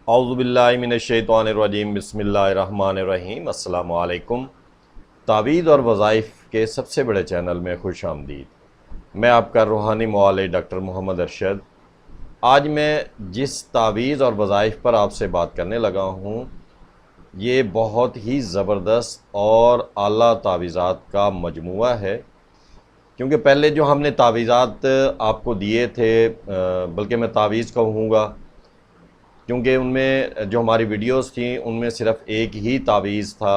اعوذ باللہ من الشیطان الرجیم بسم اللہ الرحمن الرحیم۔ السلام علیکم۔ تعویذ اور وظائف کے سب سے بڑے چینل میں خوش آمدید۔ میں آپ کا روحانی معالج ڈاکٹر محمد ارشد۔ آج میں جس تعویذ اور وظائف پر آپ سے بات کرنے لگا ہوں یہ بہت ہی زبردست اور اعلیٰ تعویذات کا مجموعہ ہے، کیونکہ پہلے جو ہم نے تعویذات آپ کو دیے تھے، بلکہ میں تعویذ کہوں گا کیونکہ ان میں جو ہماری ویڈیوز تھیں ان میں صرف ایک ہی تعویذ تھا،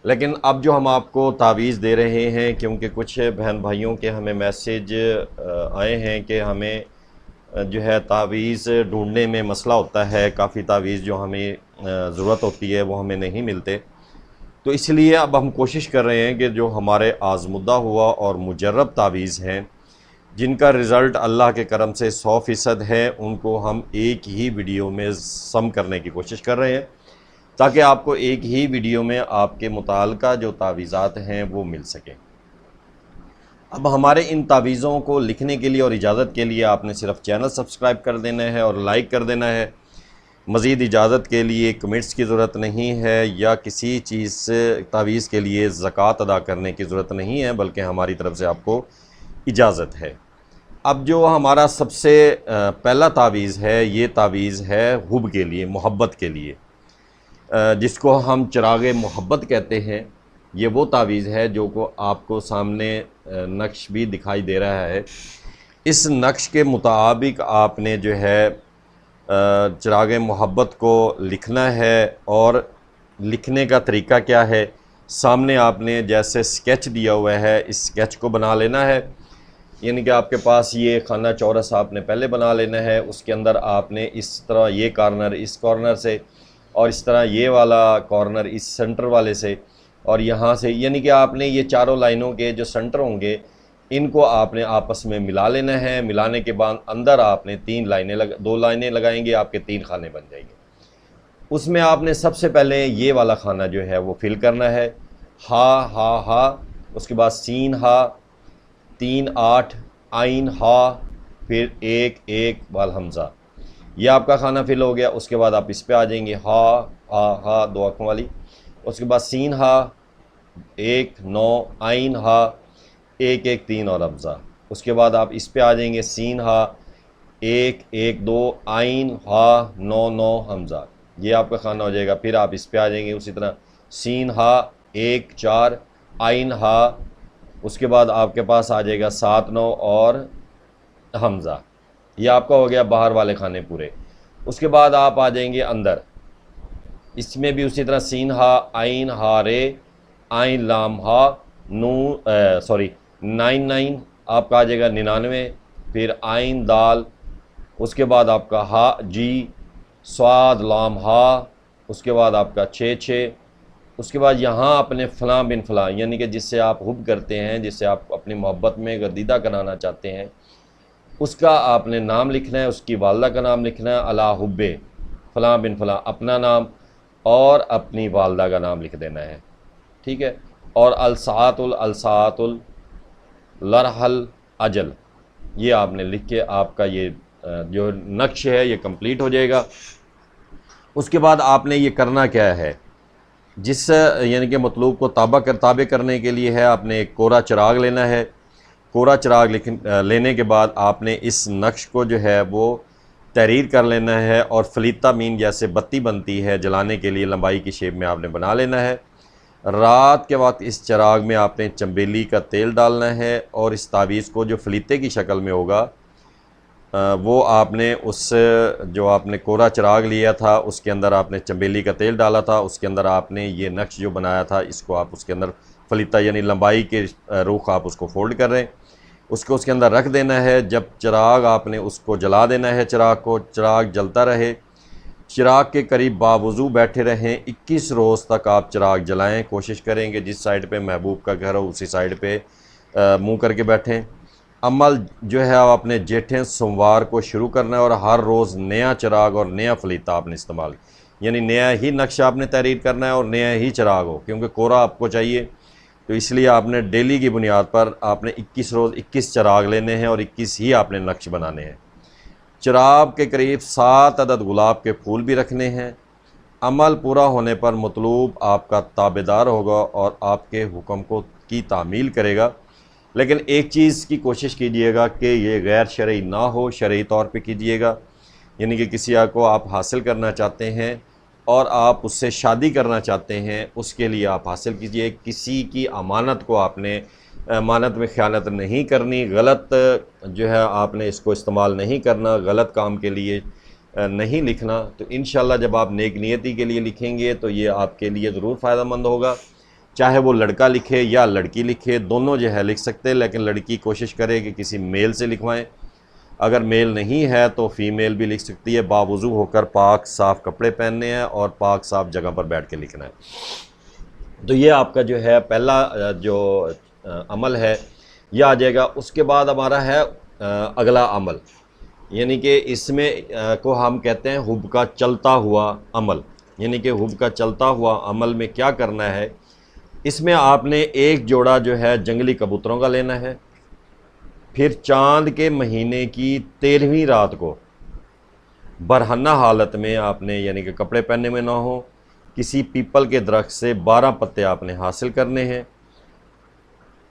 لیکن اب جو ہم آپ کو تعویذ دے رہے ہیں کیونکہ کچھ بہن بھائیوں کے ہمیں میسیج آئے ہیں کہ ہمیں جو ہے تعویذ ڈھونڈنے میں مسئلہ ہوتا ہے، کافی تعویذ جو ہمیں ضرورت ہوتی ہے وہ ہمیں نہیں ملتے، تو اس لیے اب ہم کوشش کر رہے ہیں کہ جو ہمارے آزمودہ ہوا اور مجرب تعویذ ہیں جن کا رزلٹ اللہ کے کرم سے 100% ہے، ان کو ہم ایک ہی ویڈیو میں سم کرنے کی کوشش کر رہے ہیں تاکہ آپ کو ایک ہی ویڈیو میں آپ کے متعلقہ جو تعویذات ہیں وہ مل سکیں۔ اب ہمارے ان تعویذوں کو لکھنے کے لیے اور اجازت کے لیے آپ نے صرف چینل سبسکرائب کر دینا ہے اور لائک کر دینا ہے۔ مزید اجازت کے لیے کمنٹس کی ضرورت نہیں ہے یا کسی چیز سے تعویذ کے لیے زکوٰۃ ادا کرنے کی ضرورت نہیں ہے، بلکہ ہماری طرف سے آپ کو اجازت ہے۔ اب جو ہمارا سب سے پہلا تعویذ ہے یہ تعویذ ہے حب کے لیے، محبت کے لیے، جس کو ہم چراغ محبت کہتے ہیں۔ یہ وہ تعویذ ہے جو کو آپ کو سامنے نقش بھی دکھائی دے رہا ہے۔ اس نقش کے مطابق آپ نے جو ہے چراغ محبت کو لکھنا ہے، اور لکھنے کا طریقہ کیا ہے، سامنے آپ نے جیسے سکیچ دیا ہوا ہے اس سکیچ کو بنا لینا ہے، یعنی کہ آپ کے پاس یہ خانہ چورس آپ نے پہلے بنا لینا ہے، اس کے اندر آپ نے اس طرح یہ کارنر اس کارنر سے اور اس طرح یہ والا کارنر اس سنٹر والے سے اور یہاں سے، یعنی کہ آپ نے یہ چاروں لائنوں کے جو سنٹر ہوں گے ان کو آپ نے آپس میں ملا لینا ہے۔ ملانے کے بعد اندر آپ نے دو لائنیں لگائیں گے، آپ کے 3 خانے بن جائیں گے۔ اس میں آپ نے سب سے پہلے یہ والا خانہ جو ہے وہ فل کرنا ہے، ہا ہا ہا، اس کے بعد سین ہا، 3 8 عین ہا، پھر 1 1 والحمزہ، یہ آپ کا خانہ فل ہو گیا۔ اس کے بعد آپ اس پہ آ جائیں گے، ہا ہا ہا 2 آنکھوں والی، اس کے بعد سین ہا 1 9 عین ہا 1 1 3 اور حمزہ، اس کے بعد آپ اس پہ آ جائیں گے، سین ہا 1 1 2 عین ہا 9 9 حمزہ، یہ آپ کا خانہ ہو جائے گا۔ پھر آپ اس پہ آ جائیں گے اسی طرح، سین ہا 1 4 عین ہا، اس کے بعد آپ کے پاس آ جائے گا 7 9 اور حمزہ، یہ آپ کا ہو گیا باہر والے خانے پورے۔ اس کے بعد آپ آ جائیں گے اندر، اس میں بھی اسی طرح سین ہا عین ہا رے عین لام ہا 99 آپ کا آ جائے گا 99، پھر عین دال، اس کے بعد آپ کا ہا جی سواد لام ہا، اس کے بعد آپ کا 6 6، اس کے بعد یہاں اپنے فلاں بن فلاں، یعنی کہ جس سے آپ حب کرتے ہیں، جس سے آپ اپنی محبت میں گردیدہ کرانا چاہتے ہیں، اس کا آپ نے نام لکھنا ہے، اس کی والدہ کا نام لکھنا ہے، علی حب فلاں بن فلاں، اپنا نام اور اپنی والدہ کا نام لکھ دینا ہے، ٹھیک ہے۔ اور الساعت الساعت لرحل اجل، یہ آپ نے لکھ کے آپ کا یہ جو نقش ہے یہ کمپلیٹ ہو جائے گا۔ اس کے بعد آپ نے یہ کرنا کیا ہے، جس یعنی کہ مطلوب کو تابع کرنے کے لیے ہے، آپ نے ایک کوڑا چراغ لینا ہے۔ کوڑا چراغ لینے کے بعد آپ نے اس نقش کو جو ہے وہ تحریر کر لینا ہے، اور فلیتا مین جیسے بتی بنتی ہے جلانے کے لیے لمبائی کی شیپ میں آپ نے بنا لینا ہے۔ رات کے وقت اس چراغ میں آپ نے چنبیلی کا تیل ڈالنا ہے، اور اس تعویذ کو جو فلیتے کی شکل میں ہوگا وہ آپ نے اس جو آپ نے کوڑا چراغ لیا تھا اس کے اندر آپ نے چنبیلی کا تیل ڈالا تھا، اس کے اندر آپ نے یہ نقش جو بنایا تھا اس کو آپ اس کے اندر فلیتا یعنی لمبائی کے رخ آپ اس کو فولڈ کر رہے ہیں، اس کو اس کے اندر رکھ دینا ہے۔ جب چراغ آپ نے اس کو جلا دینا ہے، چراغ جلتا رہے، چراغ کے قریب باوضو بیٹھے رہیں، 21 روز تک آپ چراغ جلائیں، کوشش کریں کہ جس سائڈ پہ محبوب کا گھر ہو اسی سائڈ پہ منہ کر کے بیٹھیں۔ عمل جو ہے آپ اپنے جیٹھیں سوموار کو شروع کرنا ہے، اور ہر روز نیا چراغ اور نیا فلیتا آپ نے استعمال، یعنی نیا ہی نقش آپ نے تحریر کرنا ہے اور نیا ہی چراغ ہو، کیونکہ کوڑا آپ کو چاہیے، تو اس لیے آپ نے ڈیلی کی بنیاد پر آپ نے 21 روز 21 چراغ لینے ہیں اور 21 ہی آپ نے نقش بنانے ہیں۔ چراب کے قریب 7 عدد گلاب کے پھول بھی رکھنے ہیں۔ عمل پورا ہونے پر مطلوب آپ کا تابعدار ہوگا اور آپ کے حکم کی تعمیل کرے گا، لیکن ایک چیز کی کوشش کیجیے گا کہ یہ غیر شرعی نہ ہو، شرعی طور پہ کیجیے گا، یعنی کہ کسی کو آپ حاصل کرنا چاہتے ہیں اور آپ اس سے شادی کرنا چاہتے ہیں، اس کے لیے آپ حاصل کیجیے۔ کسی کی امانت کو آپ نے امانت میں خیانت نہیں کرنی، غلط جو ہے آپ نے اس کو استعمال نہیں کرنا، غلط کام کے لیے نہیں لکھنا۔ تو انشاءاللہ جب آپ نیک نیتی کے لیے لکھیں گے تو یہ آپ کے لیے ضرور فائدہ مند ہوگا، چاہے وہ لڑکا لکھے یا لڑکی لکھے، دونوں جو ہے لکھ سکتے ہیں، لیکن لڑکی کوشش کرے کہ کسی میل سے لکھوائیں، اگر میل نہیں ہے تو فیمیل بھی لکھ سکتی ہے۔ باوضو ہو کر پاک صاف کپڑے پہننے ہیں اور پاک صاف جگہ پر بیٹھ کے لکھنا ہے۔ تو یہ آپ کا جو ہے پہلا جو عمل ہے یہ آ جائے گا۔ اس کے بعد ہمارا ہے اگلا عمل، یعنی کہ اس میں کو ہم کہتے ہیں حب کا چلتا ہوا عمل، یعنی کہ حب کا چلتا ہوا عمل میں کیا کرنا ہے، اس میں آپ نے ایک جوڑا جو ہے جنگلی کبوتروں کا لینا ہے، پھر چاند کے مہینے کی 13ویں رات کو برہنہ حالت میں آپ نے، یعنی کہ کپڑے پہننے میں نہ ہو، کسی پیپل کے درخت سے 12 پتے آپ نے حاصل کرنے ہیں،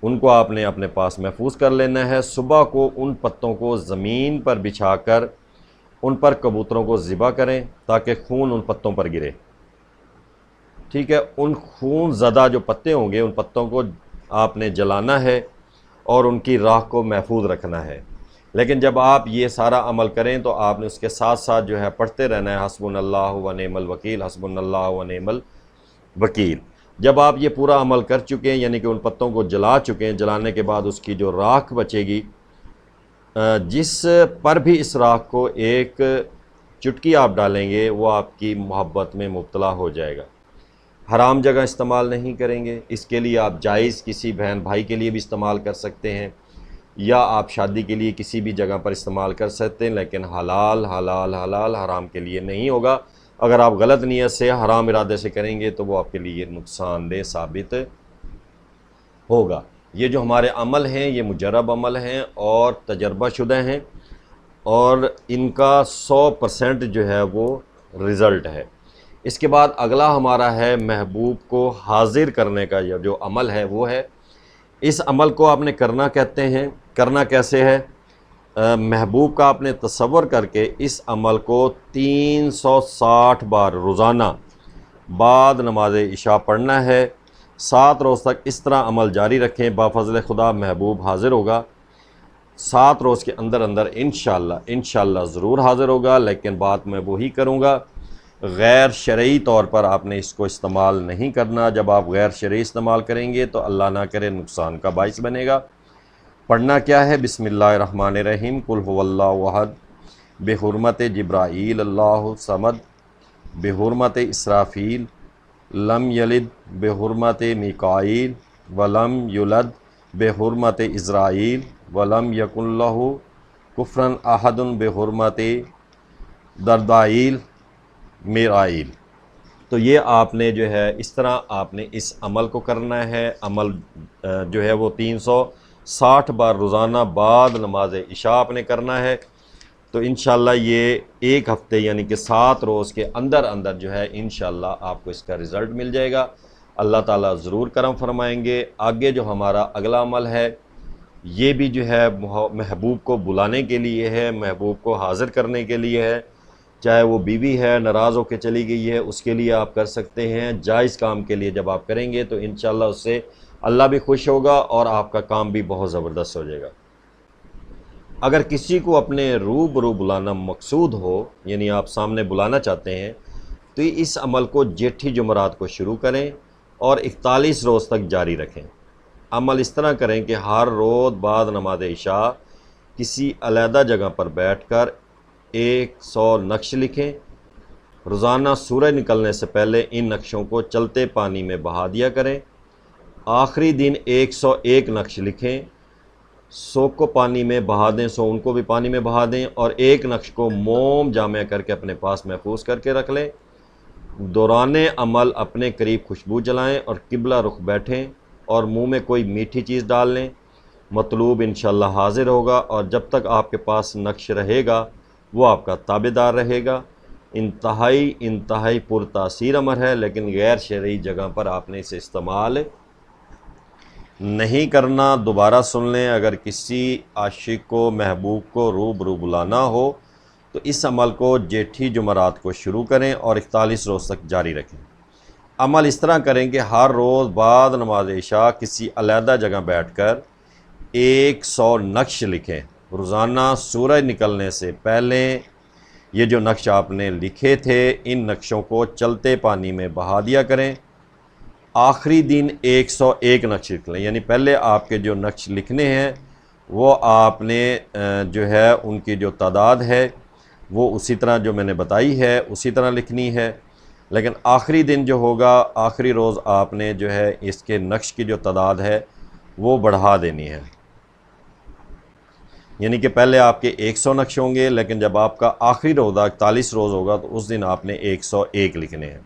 ان کو آپ نے اپنے پاس محفوظ کر لینا ہے۔ صبح کو ان پتوں کو زمین پر بچھا کر ان پر کبوتروں کو ذبح کریں تاکہ خون ان پتوں پر گرے، ٹھیک ہے۔ ان خون زدہ جو پتے ہوں گے ان پتوں کو آپ نے جلانا ہے اور ان کی راکھ کو محفوظ رکھنا ہے۔ لیکن جب آپ یہ سارا عمل کریں تو آپ نے اس کے ساتھ ساتھ جو ہے پڑھتے رہنا ہے حسبنا اللہ و نعم الوکیل، حسبنا اللہ و نعم الوکیل۔ جب آپ یہ پورا عمل کر چکے ہیں، یعنی کہ ان پتوں کو جلا چکے ہیں، جلانے کے بعد اس کی جو راکھ بچے گی، جس پر بھی اس راکھ کو ایک چٹکی آپ ڈالیں گے وہ آپ کی محبت میں مبتلا ہو جائے گا۔ حرام جگہ استعمال نہیں کریں گے، اس کے لیے آپ جائز کسی بہن بھائی کے لیے بھی استعمال کر سکتے ہیں، یا آپ شادی کے لیے کسی بھی جگہ پر استعمال کر سکتے ہیں، لیکن حلال حلال حلال حرام کے لیے نہیں ہوگا۔ اگر آپ غلط نیت سے حرام ارادے سے کریں گے تو وہ آپ کے لیے نقصان دہ ثابت ہوگا۔ یہ جو ہمارے عمل ہیں یہ مجرب عمل ہیں اور تجربہ شدہ ہیں، اور ان کا 100% جو ہے وہ رزلٹ ہے۔ اس کے بعد اگلا ہمارا ہے محبوب کو حاضر کرنے کا جو عمل ہے وہ ہے، اس عمل کو آپ نے کرنا کہتے ہیں، کرنا کیسے ہے، محبوب کا آپ نے تصور کر کے اس عمل کو 360 بار روزانہ بعد نماز عشاء پڑھنا ہے۔ 7 روز تک اس طرح عمل جاری رکھیں، بفضل خدا محبوب حاضر ہوگا۔ 7 روز کے اندر اندر انشاءاللہ ضرور حاضر ہوگا، لیکن بات میں وہی کروں گا، غیر شرعی طور پر آپ نے اس کو استعمال نہیں کرنا۔ جب آپ غیر شرعی استعمال کریں گے تو اللہ نہ کرے نقصان کا باعث بنے گا۔ پڑھنا کیا ہے، بسم اللہ الرحمن الرحیم، قل هو اللہ احد، بحرمت جبرائیل اللہ صمد، بحرمت اسرافیل لم یلد، بحرمت میکائیل ولم یولد، بحرمت اسرائیل ولم یکن لہ کفرا احد، بحرمت دردائیل میرائیل۔ تو یہ آپ نے جو ہے اس طرح آپ نے اس عمل کو کرنا ہے۔ عمل جو ہے وہ 360 بار روزانہ بعد نماز عشاء آپ نے کرنا ہے۔ تو انشاءاللہ یہ ایک ہفتے یعنی کہ 7 روز کے اندر اندر جو ہے انشاءاللہ آپ کو اس کا رزلٹ مل جائے گا۔ اللہ تعالیٰ ضرور کرم فرمائیں گے۔ آگے جو ہمارا اگلا عمل ہے یہ بھی جو ہے محبوب کو بلانے کے لیے ہے، محبوب کو حاضر کرنے کے لیے ہے، چاہے وہ بیوی ہے ناراض ہو کے چلی گئی ہے اس کے لیے آپ کر سکتے ہیں۔ جائز کام کے لیے جب آپ کریں گے تو انشاءاللہ اس سے اللہ بھی خوش ہوگا اور آپ کا کام بھی بہت زبردست ہو جائے گا۔ اگر کسی کو اپنے روبرو بلانا مقصود ہو، یعنی آپ سامنے بلانا چاہتے ہیں، تو اس عمل کو جیٹھی جمعرات کو شروع کریں اور 41 روز تک جاری رکھیں۔ عمل اس طرح کریں کہ ہر روز بعد نماز عشاء کسی علیحدہ جگہ پر بیٹھ کر 100 نقش لکھیں۔ روزانہ سورج نکلنے سے پہلے ان نقشوں کو چلتے پانی میں بہا دیا کریں۔ آخری دن 101 نقش لکھیں، 100 کو پانی میں بہا دیں، 100 ان کو بھی پانی میں بہا دیں، اور ایک نقش کو موم جامع کر کے اپنے پاس محفوظ کر کے رکھ لیں۔ دوران عمل اپنے قریب خوشبو جلائیں اور قبلہ رخ بیٹھیں اور منہ میں کوئی میٹھی چیز ڈال لیں۔ مطلوب انشاءاللہ حاضر ہوگا، اور جب تک آپ کے پاس نقش رہے گا وہ آپ کا تابعدار رہے گا۔ انتہائی پرتاثیر امر ہے، لیکن غیر شرعی جگہ پر آپ نے اسے استعمال نہیں کرنا۔ دوبارہ سن لیں، اگر کسی عاشق کو، محبوب کو روبرو بلانا ہو تو اس عمل کو جیٹھی جمعرات کو شروع کریں اور 41 روز تک جاری رکھیں۔ عمل اس طرح کریں کہ ہر روز بعد نماز عشاء کسی علیحدہ جگہ بیٹھ کر 100 نقش لکھیں۔ روزانہ سورج نکلنے سے پہلے یہ جو نقش آپ نے لکھے تھے، ان نقشوں کو چلتے پانی میں بہا دیا کریں۔ آخری دن 101 نقش لکھ لیں، یعنی پہلے آپ کے جو نقش لکھنے ہیں وہ آپ نے جو ہے ان کی جو تعداد ہے وہ اسی طرح جو میں نے بتائی ہے اسی طرح لکھنی ہے، لیکن آخری دن جو ہوگا، آخری روز آپ نے جو ہے اس کے نقش کی جو تعداد ہے وہ بڑھا دینی ہے۔ یعنی کہ پہلے آپ کے 100 نقش ہوں گے، لیکن جب آپ کا آخری روزہ 41 روز ہوگا تو اس دن آپ نے 101 لکھنے ہیں۔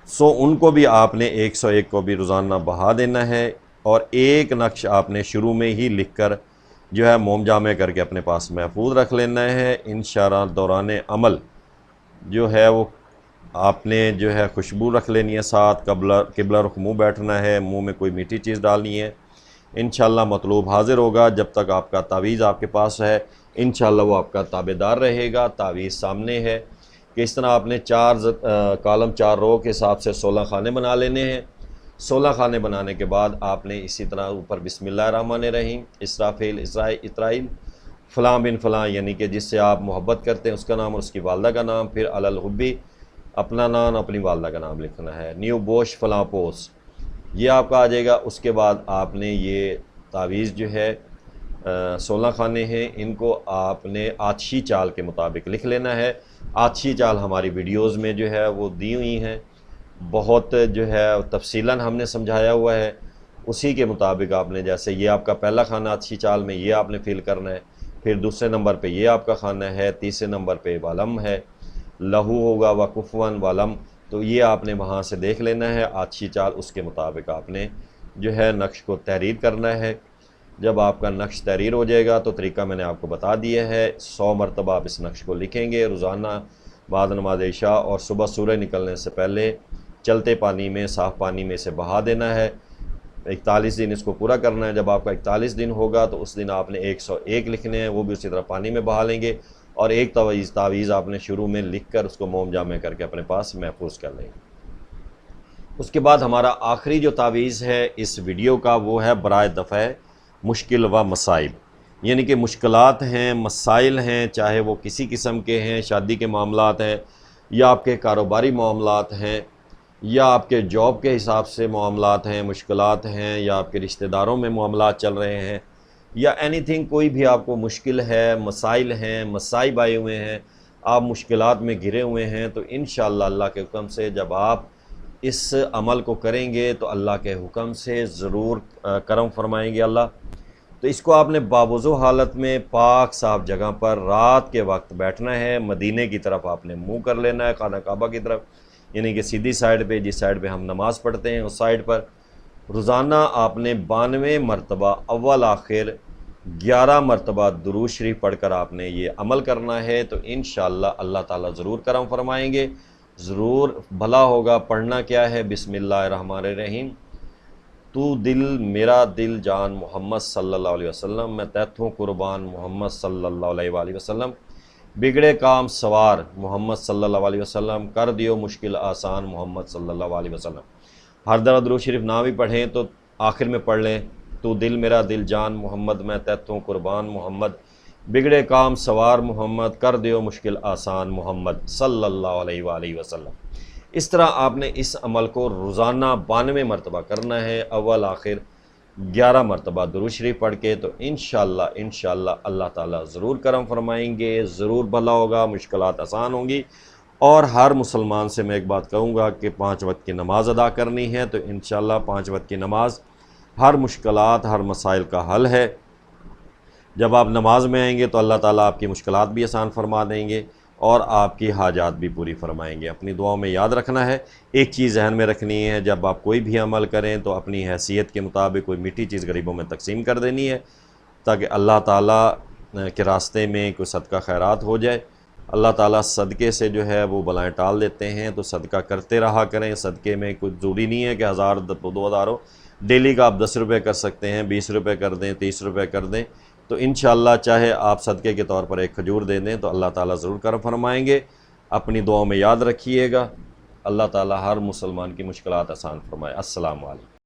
ان کو بھی آپ نے 101 کو بھی روزانہ بہا دینا ہے، اور ایک نقش آپ نے شروع میں ہی لکھ کر جو ہے موم جامع کر کے اپنے پاس محفوظ رکھ لینا ہے۔ انشاءاللہ دوران عمل جو ہے وہ آپ نے جو ہے خوشبو رکھ لینی ہے، ساتھ قبلہ رخ منہ بیٹھنا ہے، منہ میں کوئی میٹھی چیز ڈالنی ہے۔ انشاءاللہ مطلوب حاضر ہوگا۔ جب تک آپ کا تعویذ آپ کے پاس ہے انشاءاللہ وہ آپ کا تابعدار رہے گا۔ تعویذ سامنے ہے کہ اس طرح آپ نے 4 کالم 4 رو کے حساب سے 16 خانے بنا لینے ہیں۔ 16 خانے بنانے کے بعد آپ نے اسی طرح اوپر بسم اللہ الرحمن الرحیم، اسرافیل، اسرائیل، فلاں بن فلاں، یعنی کہ جس سے آپ محبت کرتے ہیں اس کا نام اور اس کی والدہ کا نام، پھر الحبی اپنا نام، اپنی والدہ کا نام لکھنا ہے، نیو بوش فلاں پوس، یہ آپ کا آ جائے گا۔ اس کے بعد آپ نے یہ تعویذ جو ہے 16 خانے ہیں، ان کو آپ نے آتشی چال کے مطابق لکھ لینا ہے۔ آتشی چال ہماری ویڈیوز میں جو ہے وہ دی ہوئی ہیں، بہت جو ہے تفصیلاً ہم نے سمجھایا ہوا ہے، اسی کے مطابق آپ نے، جیسے یہ آپ کا پہلا خانہ آتشی چال میں یہ آپ نے فل کرنا ہے، پھر دوسرے نمبر پہ یہ آپ کا خانہ ہے، تیسرے نمبر پہ والم ہے، لہو ہوگا وکفون والم، تو یہ آپ نے وہاں سے دیکھ لینا ہے آتشی چال، اس کے مطابق آپ نے جو ہے نقش کو تحریر کرنا ہے۔ جب آپ کا نقش تحریر ہو جائے گا تو طریقہ میں نے آپ کو بتا دیا ہے، 100 مرتبہ آپ اس نقش کو لکھیں گے روزانہ بعد نماز عشاء، اور صبح سورج نکلنے سے پہلے چلتے پانی میں، صاف پانی میں اسے بہا دینا ہے۔ 41 دن اس کو پورا کرنا ہے۔ جب آپ کا 41 دن ہوگا تو اس دن آپ نے 101 لکھنے ہیں، وہ بھی اسی طرح پانی میں بہا لیں گے، اور ایک تعویذ آپ نے شروع میں لکھ کر اس کو موم جامع کر کے اپنے پاس محفوظ کر لیں گے۔ اس کے بعد ہمارا آخری جو تعویذ ہے اس ویڈیو کا وہ ہے برائے دفع مشکل و مصائب، یعنی کہ مشکلات ہیں، مسائل ہیں، چاہے وہ کسی قسم کے ہیں، شادی کے معاملات ہیں، یا آپ کے کاروباری معاملات ہیں، یا آپ کے جاب کے حساب سے معاملات ہیں، مشکلات ہیں، یا آپ کے رشتہ داروں میں معاملات چل رہے ہیں، یا اینی تھنگ، کوئی بھی آپ کو مشکل ہے، مسائل ہیں، مصائب آئے ہوئے ہیں، آپ مشکلات میں گھرے ہوئے ہیں، تو انشاءاللہ اللہ کے حکم سے جب آپ اس عمل کو کریں گے تو اللہ کے حکم سے ضرور کرم فرمائیں گے اللہ۔ تو اس کو آپ نے باوضو حالت میں پاک صاف جگہ پر رات کے وقت بیٹھنا ہے، مدینے کی طرف آپ نے منہ کر لینا ہے، خانہ کعبہ کی طرف، یعنی کہ سیدھی سائڈ پہ، جس سائڈ پہ ہم نماز پڑھتے ہیں اس سائڈ پر۔ روزانہ آپ نے 92 مرتبہ اول آخر 11 مرتبہ درود شریف پڑھ کر آپ نے یہ عمل کرنا ہے، تو انشاءاللہ اللہ تعالیٰ ضرور کرم فرمائیں گے، ضرور بھلا ہوگا۔ پڑھنا کیا ہے؟ بسم اللہ الرحمن الرحیم، تو دل میرا دل جان محمد صلی اللہ علیہ وسلم، میں تیتھوں قربان محمد صلی اللہ علیہ وآلہ وسلم، بگڑے کام سوار محمد صلی اللہ علیہ وسلم، کر دیو مشکل آسان محمد صلی اللہ علیہ وسلم۔ ہر دفعہ درود شریف نہ بھی پڑھیں تو آخر میں پڑھ لیں، تو دل میرا دل جان محمد، میں تیتھوں قربان محمد، بگڑے کام سوار محمد، کر دیو مشکل آسان محمد صلی اللہ علیہ وآلہ وسلم۔ اس طرح آپ نے اس عمل کو روزانہ 92 مرتبہ کرنا ہے، اول آخر 11 مرتبہ درود شریف پڑھ کے، تو انشاءاللہ اللہ تعالیٰ ضرور کرم فرمائیں گے، ضرور بھلا ہوگا، مشکلات آسان ہوں گی۔ اور ہر مسلمان سے میں ایک بات کہوں گا کہ 5 وقت کی نماز ادا کرنی ہے، تو انشاءاللہ 5 وقت کی نماز ہر مشکلات، ہر مسائل کا حل ہے۔ جب آپ نماز میں آئیں گے تو اللہ تعالیٰ آپ کی مشکلات بھی آسان فرما دیں گے اور آپ کی حاجات بھی پوری فرمائیں گے۔ اپنی دعاؤں میں یاد رکھنا ہے، ایک چیز ذہن میں رکھنی ہے، جب آپ کوئی بھی عمل کریں تو اپنی حیثیت کے مطابق کوئی میٹھی چیز غریبوں میں تقسیم کر دینی ہے، تاکہ اللہ تعالیٰ کے راستے میں کوئی صدقہ خیرات ہو جائے، اللہ تعالیٰ صدقے سے جو ہے وہ بلائیں ٹال دیتے ہیں۔ تو صدقہ کرتے رہا کریں، صدقے میں کچھ ضروری نہیں ہے کہ 1000 2000 ہو، ڈیلی کا آپ 10 روپے کر سکتے ہیں، 20 روپے کر دیں، 30 روپے کر دیں، تو انشاءاللہ چاہے آپ صدقے کے طور پر ایک کھجور دے دیں تو اللہ تعالیٰ ضرور کرم فرمائیں گے۔ اپنی دعاؤں میں یاد رکھیے گا، اللہ تعالیٰ ہر مسلمان کی مشکلات آسان فرمائے۔ السلام علیکم۔